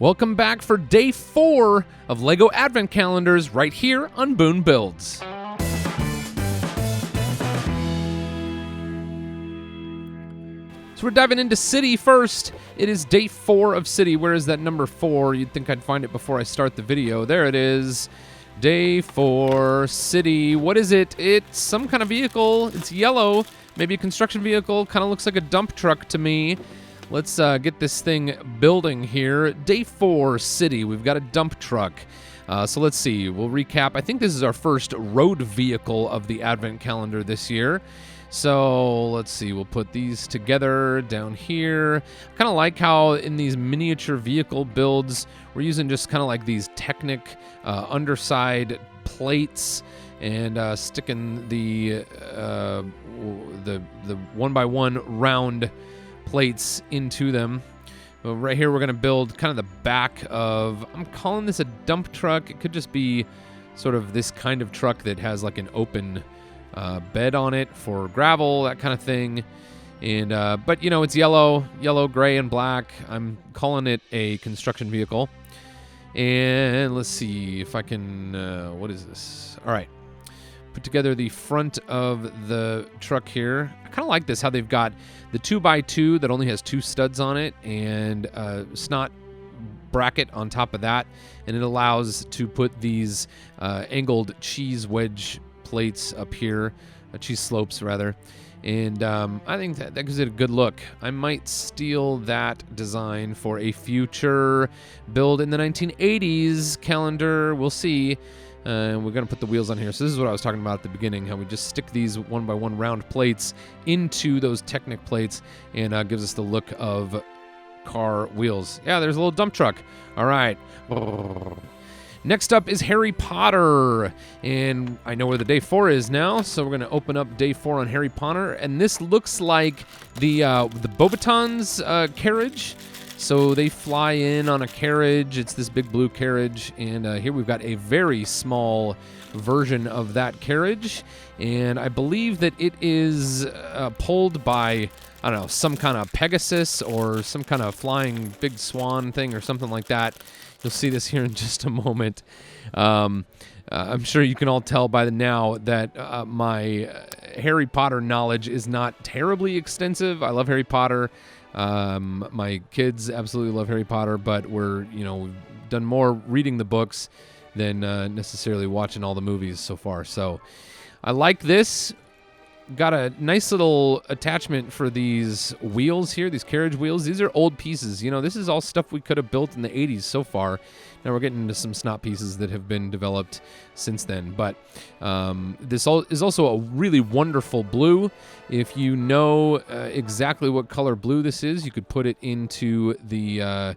Welcome back for day 4 of LEGO Advent Calendars right here on Boone Builds. So we're diving into City first. It is day 4 of City. Where is that number 4? You'd think I'd find it before I start the video. There it is. Day 4, City. What is it? It's some kind of vehicle. It's yellow. Maybe a construction vehicle. Kind of looks like a dump truck to me. Let's get this thing building here. Day 4, City. We've got a dump truck. So let's see. We'll recap. I think this is our first road vehicle of the Advent calendar this year. So let's see. We'll put these together down here. Kind of like how in these miniature vehicle builds, we're using just kind of like these Technic underside plates and sticking the 1x1 round plates into them. But right here we're going to build kind of the back of, I'm calling this a dump truck. It could just be sort of this kind of truck that has like an open bed on it for gravel, that kind of thing. And but you know, it's yellow, gray, and black. I'm calling it a construction vehicle. And let's see if I can, what is this? All right. Put together the front of the truck here. I kind of like this, how they've got the 2x2 that only has 2 studs on it and a snot bracket on top of that. And it allows to put these angled cheese wedge plates up here, cheese slopes rather. And I think that gives it a good look. I might steal that design for a future build in the 1980s calendar. We'll see. We're going to put the wheels on here. So this is what I was talking about at the beginning, how we just stick these 1x1 round plates into those Technic plates and gives us the look of car wheels. Yeah, there's a little dump truck. All right. Next up is Harry Potter. And I know where the day 4 is now, so we're going to open up day 4 on Harry Potter. And this looks like the Beauxbatons carriage. So they fly in on a carriage. It's this big blue carriage. And here we've got a very small version of that carriage. And I believe that it is pulled by, I don't know, some kind of Pegasus or some kind of flying big swan thing or something like that. You'll see this here in just a moment. I'm sure you can all tell by now that my Harry Potter knowledge is not terribly extensive. I love Harry Potter. My kids absolutely love Harry Potter, but we've done more reading the books than necessarily watching all the movies so far. So I like this. Got a nice little attachment for these wheels here, these carriage wheels. These are old pieces. You know, this is all stuff we could have built in the 80s so far. Now we're getting into some snot pieces that have been developed since then. But this is also a really wonderful blue. If you know exactly what color blue this is, you could put it into the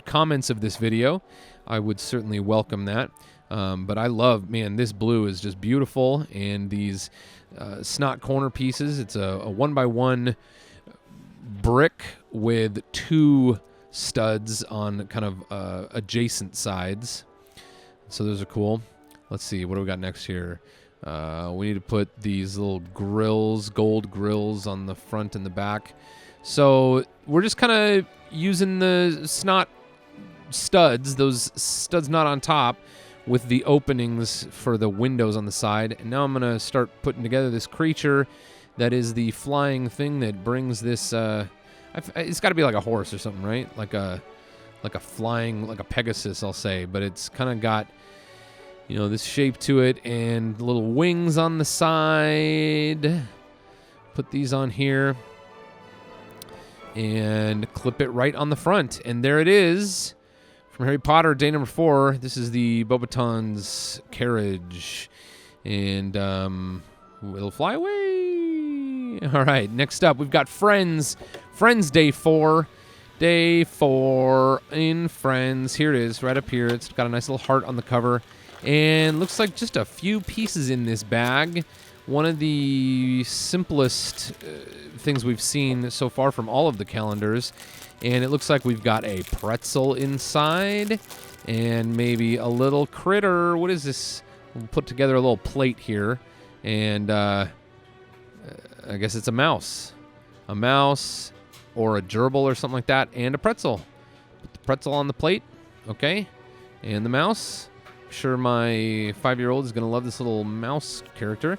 comments of this video. I would certainly welcome that. But I love, man, this blue is just beautiful. And these snot corner pieces, it's a 1x1 brick with 2 studs on kind of adjacent sides. So those are cool. Let's see, what do we got next here? We need to put these little grills, gold grills on the front and the back. So we're just kind of using the snot studs, those studs not on top, with the openings for the windows on the side. And now I'm going to start putting together this creature that is the flying thing that brings this, it's got to be like a horse or something, right? Like a flying, like a Pegasus, I'll say. But it's kind of got, you know, this shape to it and little wings on the side. Put these on here and clip it right on the front. And there it is. From Harry Potter, day number 4, this is the Beauxbatons carriage. And it'll fly away. All right, next up, we've got Friends. Friends, day 4. Day 4 in Friends. Here it is, right up here. It's got a nice little heart on the cover. And looks like just a few pieces in this bag. One of the simplest things we've seen so far from all of the calendars. And it looks like we've got a pretzel inside and maybe a little critter. What is this? We'll put together a little plate here. And I guess it's a mouse. A mouse or a gerbil or something like that. And a pretzel. Put the pretzel on the plate. Okay. And the mouse. I'm sure my 5-year-old is going to love this little mouse character.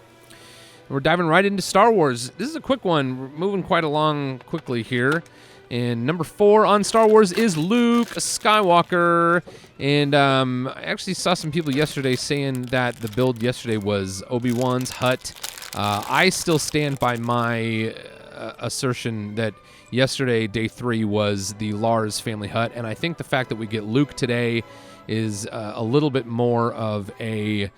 We're diving right into Star Wars. This is a quick one. We're moving quite along quickly here. And number 4 on Star Wars is Luke Skywalker. And I actually saw some people yesterday saying that the build yesterday was Obi-Wan's hut. I still stand by my assertion that yesterday, day 3, was the Lars family hut. And I think the fact that we get Luke today is a little bit more of a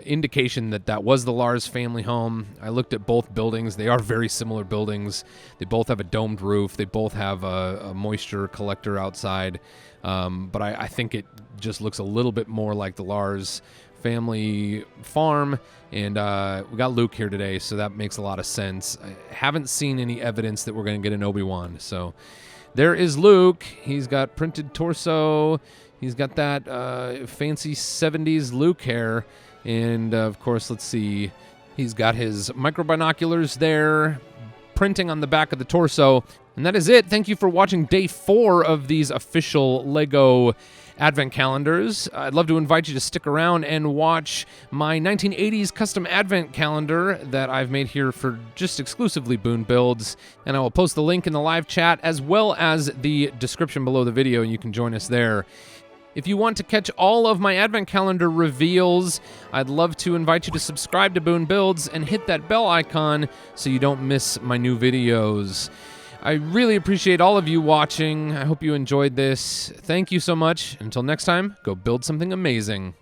indication that that was the Lars family home. I looked at both buildings. They are very similar buildings. They both have a domed roof. They both have a moisture collector outside. But I think it just looks a little bit more like the Lars family farm. And we got Luke here today, so that makes a lot of sense. I haven't seen any evidence that we're going to get an Obi-Wan. So there is Luke. He's got printed torso. He's got that fancy 70s Luke hair. And, of course, let's see. He's got his micro binoculars there, printing on the back of the torso. And that is it. Thank you for watching day 4 of these official LEGO Advent calendars. I'd love to invite you to stick around and watch my 1980s custom Advent calendar that I've made here for just exclusively Boone Builds. And I will post the link in the live chat as well as the description below the video, and you can join us there. If you want to catch all of my Advent Calendar reveals, I'd love to invite you to subscribe to Boone Builds and hit that bell icon so you don't miss my new videos. I really appreciate all of you watching. I hope you enjoyed this. Thank you so much. Until next time, go build something amazing.